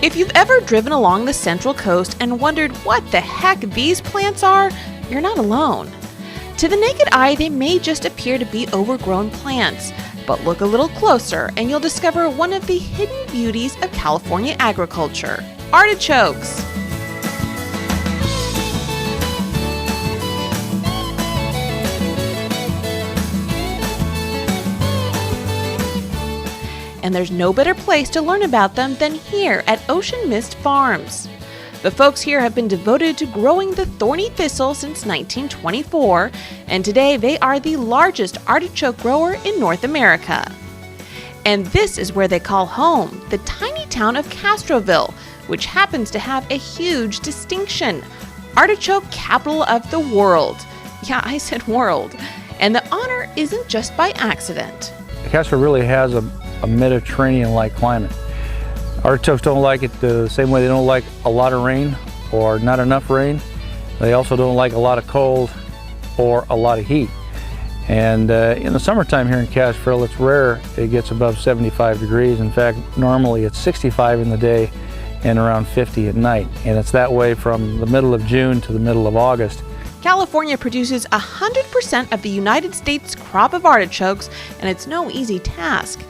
If you've ever driven along the Central Coast and wondered what the heck these plants are, you're not alone. To the naked eye, they may just appear to be overgrown plants, but look a little closer and you'll discover one of the hidden beauties of California agriculture: artichokes. And there's no better place to learn about them than here at Ocean Mist Farms. The folks here have been devoted to growing the thorny thistle since 1924, and today they are the largest artichoke grower in North America. And this is where they call home, the tiny town of Castroville, which happens to have a huge distinction: artichoke capital of the world. Yeah, I said world. And the honor isn't just by accident. Castroville really has a Mediterranean-like climate. Artichokes don't like it the same way they don't like a lot of rain or not enough rain. They also don't like a lot of cold or a lot of heat. And in the summertime here in Castroville, it's rare it gets above 75 degrees. In fact, normally it's 65 in the day and around 50 at night. And it's that way from the middle of June to the middle of August. California produces 100% of the United States crop of artichokes, and it's no easy task.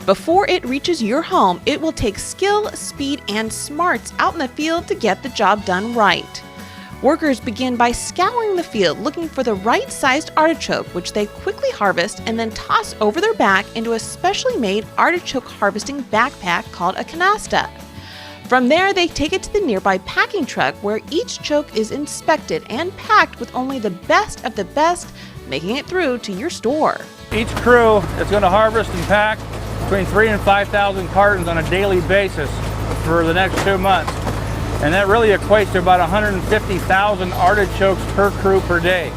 Before it reaches your home, it will take skill, speed, and smarts out in the field to get the job done right. Workers begin by scouring the field looking for the right-sized artichoke, which they quickly harvest and then toss over their back into a specially made artichoke harvesting backpack called a canasta. From there, they take it to the nearby packing truck where each choke is inspected and packed with only the best of the best, making it through to your store. Each crew is going to harvest and pack between 3,000 and 5,000 cartons on a daily basis for the next 2 months. And that really equates to about 150,000 artichokes per crew per day.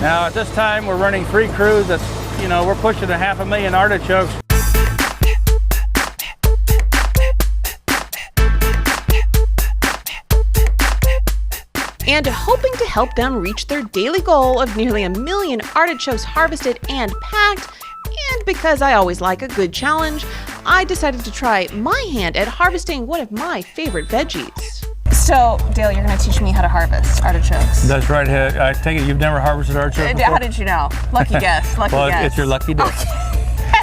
Now at this time we're running 3 crews. That's, we're pushing 500,000 artichokes. And hoping to help them reach their daily goal of nearly 1 million artichokes harvested and packed, and because I always like a good challenge, I decided to try my hand at harvesting one of my favorite veggies. So, Dale, you're going to teach me how to harvest artichokes. That's right. I take it you've never harvested artichokes before? How did you know? Lucky guess. Lucky well, guess. It's your lucky day.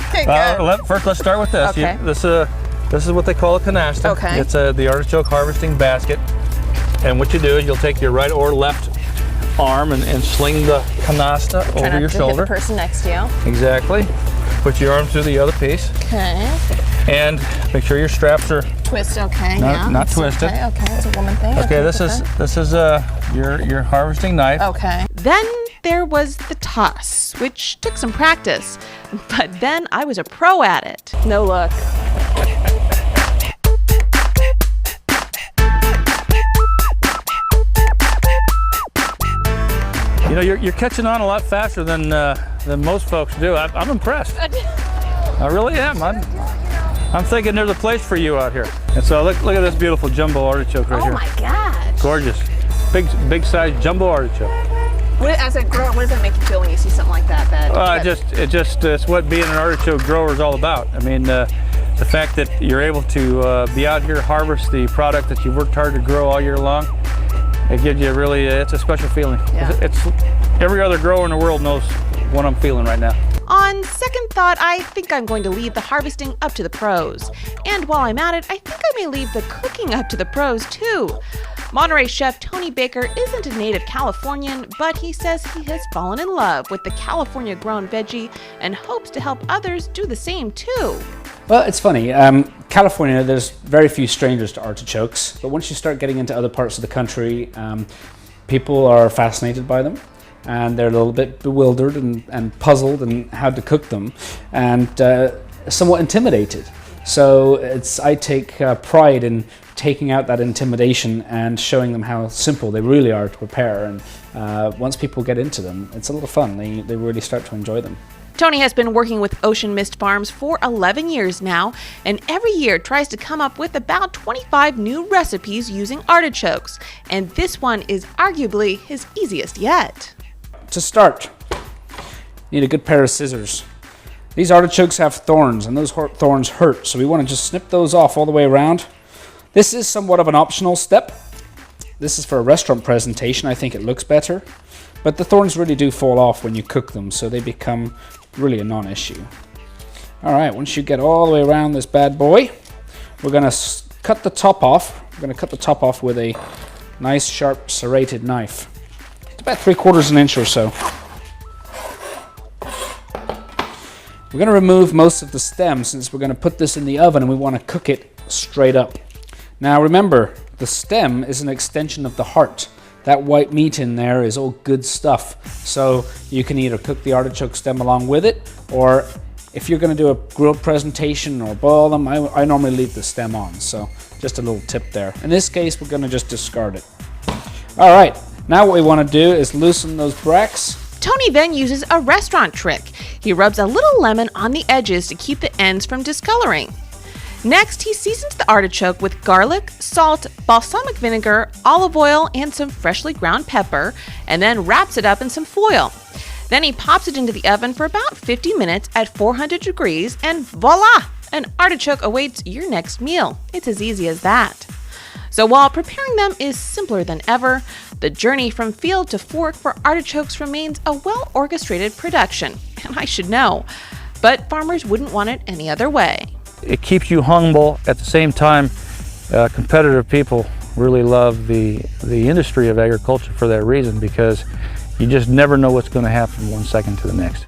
Okay, good. First, let's start with this. Okay. This is what they call a canasta. Okay. It's the artichoke harvesting basket. And what you do is you'll take your right or left arm and sling the canasta over your shoulder. Hit the person next to you. Exactly. Put your arm through the other piece. Okay. And make sure your straps are twist. Okay. not twisted. Okay, it's a woman thing. Okay, this is your harvesting knife. Okay. Then there was the toss, which took some practice, but then I was a pro at it. No look. You're catching on a lot faster than most folks do. I'm impressed. I really am. I'm thinking there's a place for you out here. And so look at this beautiful jumbo artichoke right here. Oh my gosh. Gorgeous. Big size jumbo artichoke. As a grower, what does it make you feel when you see something like that? It's what being an artichoke grower is all about. I mean, the fact that you're able to be out here, harvest the product that you've worked hard to grow all year long, it gives you it's a special feeling. Yeah. It's every other grower in the world knows what I'm feeling right now. On second thought, I think I'm going to leave the harvesting up to the pros. And while I'm at it, I think I may leave the cooking up to the pros too. Monterey chef Tony Baker isn't a native Californian, but he says he has fallen in love with the California-grown veggie and hopes to help others do the same too. Well, it's funny. California, there's very few strangers to artichokes, but once you start getting into other parts of the country, people are fascinated by them, and they're a little bit bewildered and puzzled in how to cook them, and somewhat intimidated. So I take pride in taking out that intimidation and showing them how simple they really are to prepare. And once people get into them, it's a lot of fun. They really start to enjoy them. Tony has been working with Ocean Mist Farms for 11 years now, and every year tries to come up with about 25 new recipes using artichokes, and this one is arguably his easiest yet. To start, you need a good pair of scissors. These artichokes have thorns, and those thorns hurt, so we want to just snip those off all the way around. This is somewhat of an optional step. This is for a restaurant presentation. I think it looks better, but the thorns really do fall off when you cook them, so they become really a non-issue. All right, once you get all the way around this bad boy, we're gonna cut the top off. We're gonna cut the top off with a nice sharp serrated knife. It's about 3/4 inch or so. We're gonna remove most of the stem since we're gonna put this in the oven and we wanna cook it straight up. Now remember, the stem is an extension of the heart. That white meat in there is all good stuff. So you can either cook the artichoke stem along with it, or if you're going to do a grilled presentation or boil them, I normally leave the stem on. So just a little tip there. In this case, we're going to just discard it. All right, now what we want to do is loosen those bracts. Tony then uses a restaurant trick. He rubs a little lemon on the edges to keep the ends from discoloring. Next, he seasons the artichoke with garlic, salt, balsamic vinegar, olive oil, and some freshly ground pepper, and then wraps it up in some foil. Then he pops it into the oven for about 50 minutes at 400 degrees, and voila! An artichoke awaits your next meal. It's as easy as that. So while preparing them is simpler than ever, the journey from field to fork for artichokes remains a well-orchestrated production. And I should know, but farmers wouldn't want it any other way. It keeps you humble. At the same time, competitive people really love the industry of agriculture for that reason, because you just never know what's going to happen one second to the next.